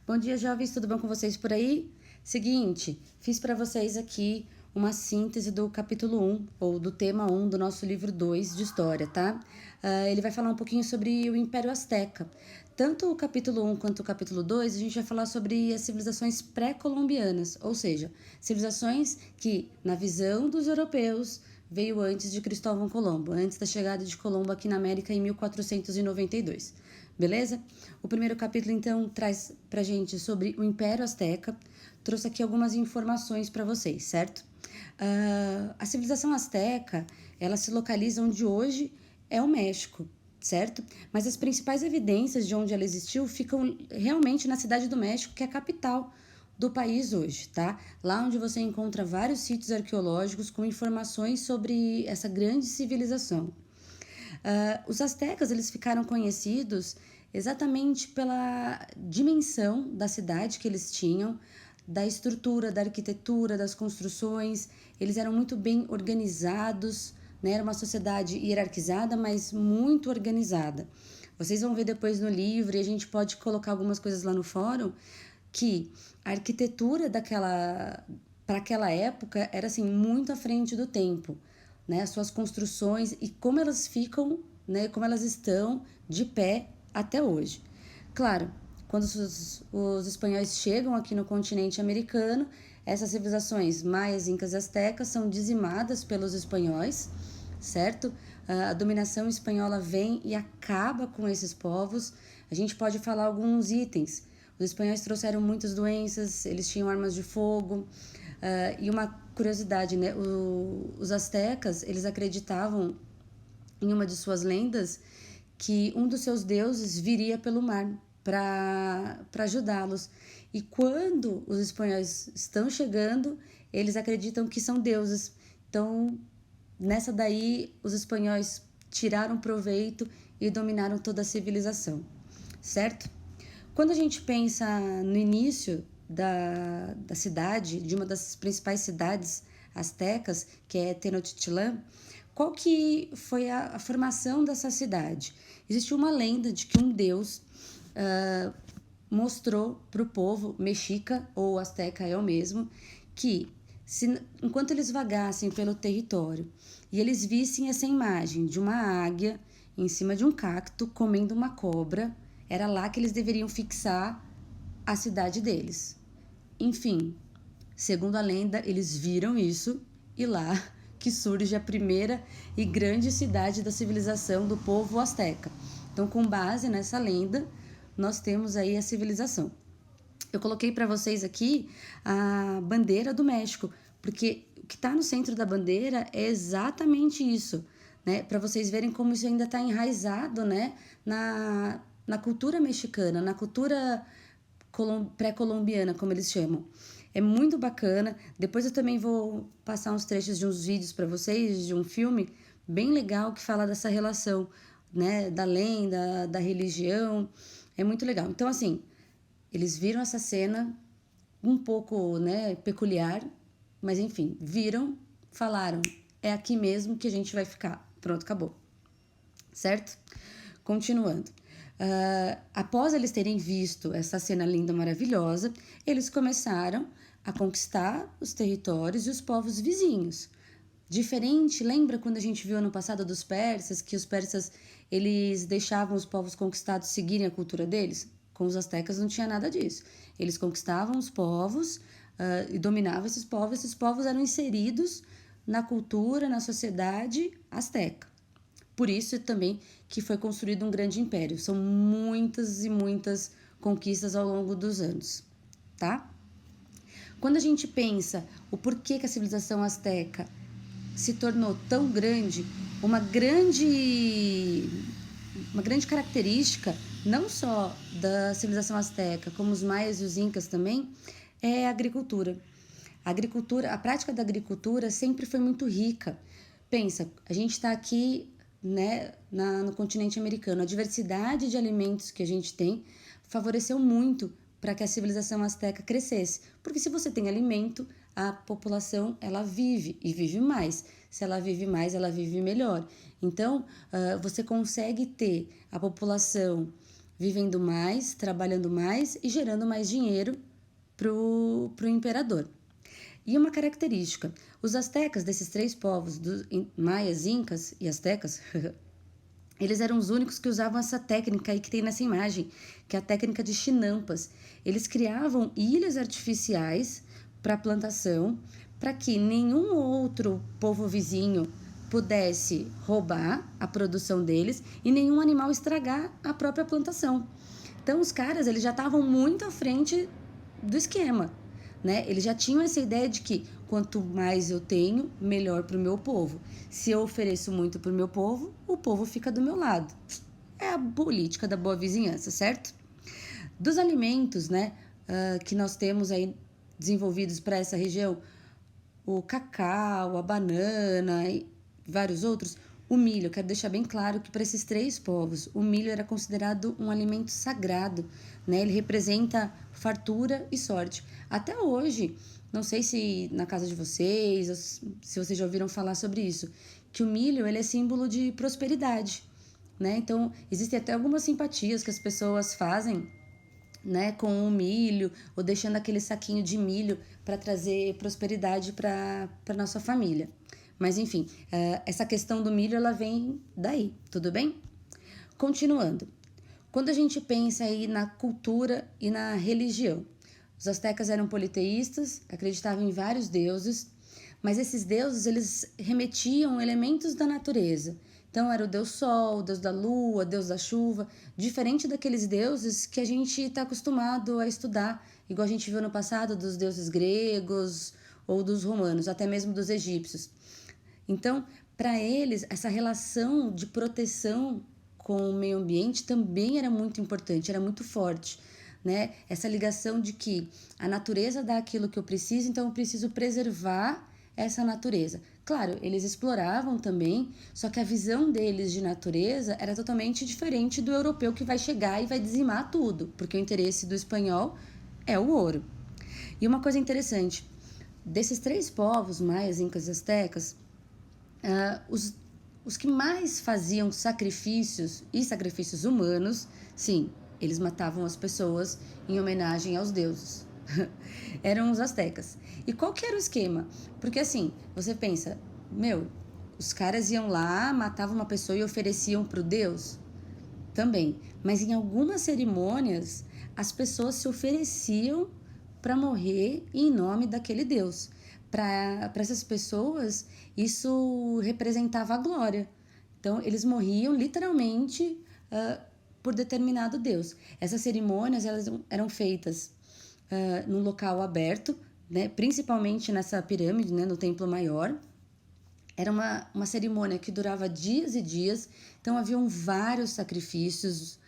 Bom dia, jovens, tudo bom com vocês por aí? Seguinte, fiz para vocês aqui uma síntese do capítulo 1, ou do tema 1 do nosso livro 2 de história, tá? Ele vai falar um pouquinho sobre o Império Azteca. Tanto o capítulo 1 quanto o capítulo 2, a gente vai falar sobre as civilizações pré-colombianas, ou seja, civilizações que, na visão dos europeus, veio antes de Cristóvão Colombo, antes da chegada de Colombo aqui na América em 1492. Beleza? O primeiro capítulo, então, traz pra gente sobre o Império Azteca. Trouxe aqui algumas informações para vocês, certo? A civilização azteca, ela se localiza onde hoje é o México, certo? Mas as principais evidências de onde ela existiu ficam realmente na cidade do México, que é a capital do país hoje, tá? Lá onde você encontra vários sítios arqueológicos com informações sobre essa grande civilização. Os astecas, eles ficaram conhecidos exatamente pela dimensão da cidade que eles tinham, da estrutura, da arquitetura, das construções. Eles eram muito bem organizados, né? Era uma sociedade hierarquizada, mas muito organizada. Vocês vão ver depois no livro, e a gente pode colocar algumas coisas lá no fórum, que a arquitetura para aquela época era assim muito à frente do tempo, né? As suas construções e como elas ficam, né? Como elas estão de pé até hoje. Claro, quando os espanhóis chegam aqui no continente americano, essas civilizações maias, incas e astecas são dizimadas pelos espanhóis, certo? A dominação espanhola vem e acaba com esses povos. A gente pode falar alguns itens. Os espanhóis trouxeram muitas doenças, eles tinham armas de fogo. E uma curiosidade, né? Os astecas, eles acreditavam em uma de suas lendas que um dos seus deuses viria pelo mar para ajudá-los. E quando os espanhóis estão chegando, eles acreditam que são deuses. Então, nessa daí, os espanhóis tiraram proveito e dominaram toda a civilização, certo? Quando a gente pensa no início da cidade, de uma das principais cidades astecas, que é Tenochtitlan, qual que foi a formação dessa cidade? Existiu uma lenda de que um deus mostrou para o povo mexica, ou asteca é o mesmo, que enquanto eles vagassem pelo território e eles vissem essa imagem de uma águia em cima de um cacto comendo uma cobra, era lá que eles deveriam fixar a cidade deles. Enfim, segundo a lenda, eles viram isso e lá que surge a primeira e grande cidade da civilização do povo asteca. Então, com base nessa lenda, nós temos aí a civilização. Eu coloquei para vocês aqui a bandeira do México, porque o que está no centro da bandeira é exatamente isso, né? Para vocês verem como isso ainda está enraizado, né? Na cultura mexicana, na cultura pré-colombiana, como eles chamam. É muito bacana. Depois eu também vou passar uns trechos de uns vídeos para vocês, de um filme bem legal que fala dessa relação, né? Da lenda, da religião. É muito legal. Então, assim, eles viram essa cena um pouco, né, peculiar, mas enfim, viram, falaram, é aqui mesmo que a gente vai ficar. Pronto, acabou. Certo? Continuando. Após eles terem visto essa cena linda, maravilhosa, eles começaram a conquistar os territórios e os povos vizinhos. Diferente, lembra quando a gente viu ano passado dos persas, que os persas eles deixavam os povos conquistados seguirem a cultura deles? Com os astecas não tinha nada disso. Eles conquistavam os povos e dominavam esses povos eram inseridos na cultura, na sociedade asteca. Por isso também que foi construído um grande império. São muitas e muitas conquistas ao longo dos anos, tá? Quando a gente pensa o porquê que a civilização asteca se tornou tão grande, uma grande característica, não só da civilização asteca, como os maias e os incas também, é a agricultura. A prática da agricultura sempre foi muito rica. Pensa, a gente está aqui, né, no continente americano, a diversidade de alimentos que a gente tem favoreceu muito para que a civilização asteca crescesse. Porque se você tem alimento, a população ela vive e vive mais. Se ela vive mais, ela vive melhor. Então, você consegue ter a população vivendo mais, trabalhando mais e gerando mais dinheiro pro imperador. E uma característica, os astecas desses 3 povos, dos maias, incas e astecas, eles eram os únicos que usavam essa técnica aí que tem nessa imagem, que é a técnica de chinampas. Eles criavam ilhas artificiais para plantação, para que nenhum outro povo vizinho pudesse roubar a produção deles e nenhum animal estragar a própria plantação. Então os caras, eles já estavam muito à frente do esquema, né? Eles já tinham essa ideia de que quanto mais eu tenho, melhor para o meu povo. Se eu ofereço muito para o povo fica do meu lado. É a política da boa vizinhança, certo? Dos alimentos, né, que nós temos aí desenvolvidos para essa região, o cacau, a banana e vários outros, o milho. Eu quero deixar bem claro que para esses 3 povos, o milho era considerado um alimento sagrado, né? Ele representa fartura e sorte. Até hoje, não sei se na casa de vocês, se vocês já ouviram falar sobre isso, que o milho ele é símbolo de prosperidade, né? Então, existem até algumas simpatias que as pessoas fazem, né, com o milho ou deixando aquele saquinho de milho para trazer prosperidade para nossa família. Mas enfim, essa questão do milho ela vem daí, tudo bem? Continuando, quando a gente pensa aí na cultura e na religião, os astecas eram politeístas, acreditavam em vários deuses, mas esses deuses eles remetiam elementos da natureza. Então era o deus sol, o deus da lua, deus da chuva, diferente daqueles deuses que a gente está acostumado a estudar, igual a gente viu no passado dos deuses gregos ou dos romanos, até mesmo dos egípcios. Então, para eles, essa relação de proteção com o meio ambiente também era muito importante, era muito forte, né? Essa ligação de que a natureza dá aquilo que eu preciso, então eu preciso preservar essa natureza. Claro, eles exploravam também, só que a visão deles de natureza era totalmente diferente do europeu que vai chegar e vai dizimar tudo, porque o interesse do espanhol é o ouro. E uma coisa interessante, desses 3 povos, maias, incas e astecas, os que mais faziam sacrifícios e sacrifícios humanos, sim, eles matavam as pessoas em homenagem aos deuses. Eram os astecas. E qual que era o esquema? Porque assim, você pensa, os caras iam lá, matavam uma pessoa e ofereciam para o deus? Também. Mas em algumas cerimônias, as pessoas se ofereciam para morrer em nome daquele deus. Para essas pessoas, isso representava a glória. Então, eles morriam literalmente por determinado deus. Essas cerimônias elas eram feitas num local aberto, né, principalmente nessa pirâmide, né, no Templo Maior. Era uma cerimônia que durava dias e dias, então haviam vários sacrifícios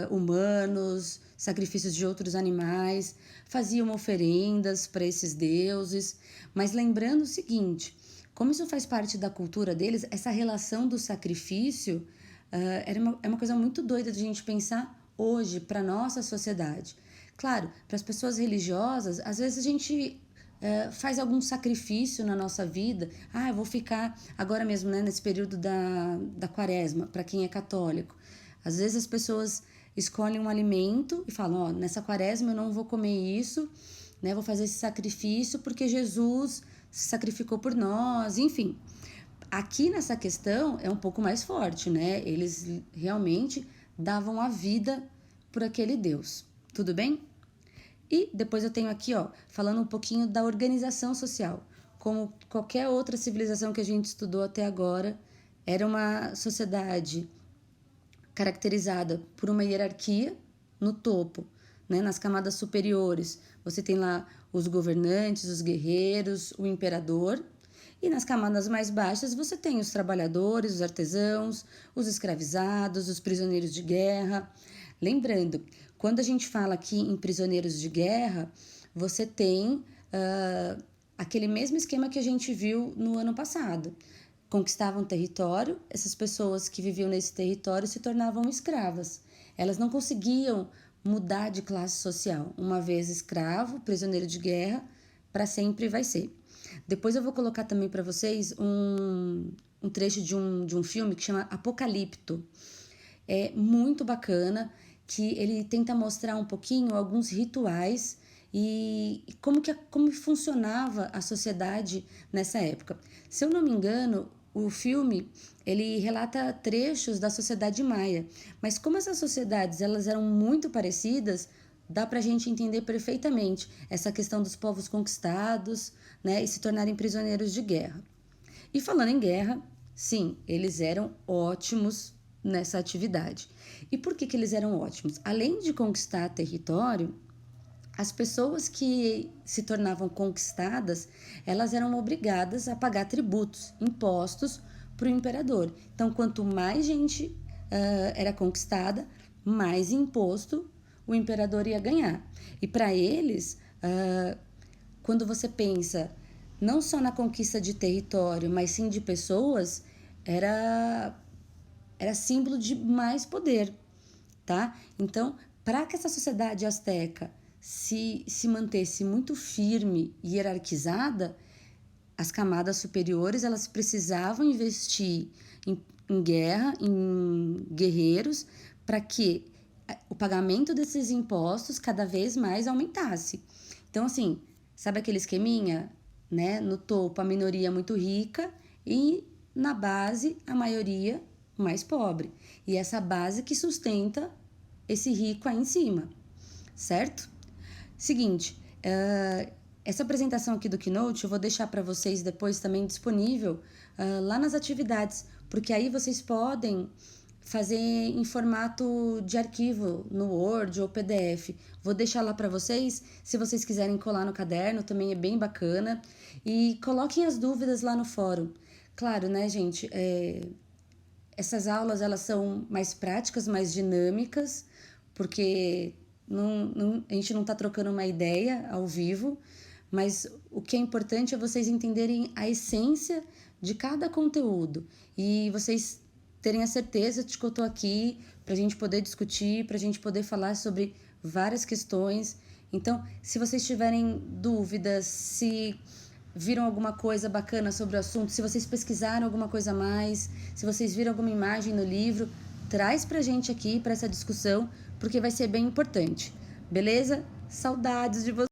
humanos, sacrifícios de outros animais, faziam oferendas para esses deuses, mas lembrando o seguinte, como isso faz parte da cultura deles, essa relação do sacrifício é uma coisa muito doida de a gente pensar hoje para a nossa sociedade. Claro, para as pessoas religiosas, às vezes a gente faz algum sacrifício na nossa vida. Eu vou ficar agora mesmo, né, nesse período da quaresma, para quem é católico. Às vezes as pessoas escolhem um alimento e falam, nessa quaresma eu não vou comer isso, né, vou fazer esse sacrifício porque Jesus se sacrificou por nós, enfim. Aqui nessa questão é um pouco mais forte, né? Eles realmente davam a vida por aquele Deus. Tudo bem? E depois eu tenho aqui, falando um pouquinho da organização social. Como qualquer outra civilização que a gente estudou até agora, era uma sociedade caracterizada por uma hierarquia no topo, né? Nas camadas superiores, você tem lá os governantes, os guerreiros, o imperador. E nas camadas mais baixas você tem os trabalhadores, os artesãos, os escravizados, os prisioneiros de guerra. Lembrando, quando a gente fala aqui em prisioneiros de guerra, você tem aquele mesmo esquema que a gente viu no ano passado. Conquistavam território, essas pessoas que viviam nesse território se tornavam escravas. Elas não conseguiam mudar de classe social. Uma vez escravo, prisioneiro de guerra, para sempre vai ser. Depois eu vou colocar também para vocês um trecho de um filme que chama Apocalipto. É muito bacana. que ele tenta mostrar um pouquinho alguns rituais e como funcionava a sociedade nessa época. Se eu não me engano, o filme ele relata trechos da sociedade maia, mas como essas sociedades elas eram muito parecidas, dá para a gente entender perfeitamente essa questão dos povos conquistados, né, e se tornarem prisioneiros de guerra. E falando em guerra, sim, eles eram ótimos nessa atividade. E por que eles eram ótimos? Além de conquistar território, as pessoas que se tornavam conquistadas, elas eram obrigadas a pagar tributos, impostos para o imperador. Então, quanto mais gente era conquistada, mais imposto o imperador ia ganhar. E para eles, quando você pensa não só na conquista de território, mas sim de pessoas, era símbolo de mais poder, tá? Então, para que essa sociedade asteca se mantesse muito firme e hierarquizada, as camadas superiores elas precisavam investir em guerra, em guerreiros, para que o pagamento desses impostos cada vez mais aumentasse. Então, assim, sabe aquele esqueminha? Né? No topo, a minoria muito rica e na base, a maioria mais pobre. E essa base que sustenta esse rico aí em cima, certo? Seguinte, essa apresentação aqui do Keynote eu vou deixar para vocês depois também disponível lá nas atividades, porque aí vocês podem fazer em formato de arquivo no Word ou PDF. Vou deixar lá para vocês, se vocês quiserem colar no caderno, também é bem bacana. E coloquem as dúvidas lá no fórum. Claro, né, gente? Essas aulas elas são mais práticas, mais dinâmicas, porque a gente não está trocando uma ideia ao vivo, mas o que é importante é vocês entenderem a essência de cada conteúdo e vocês terem a certeza de que eu estou aqui para a gente poder discutir, para a gente poder falar sobre várias questões. Então, se vocês tiverem dúvidas, se viram alguma coisa bacana sobre o assunto, se vocês pesquisaram alguma coisa a mais, se vocês viram alguma imagem no livro, traz pra gente aqui, para essa discussão, porque vai ser bem importante. Beleza? Saudades de vocês!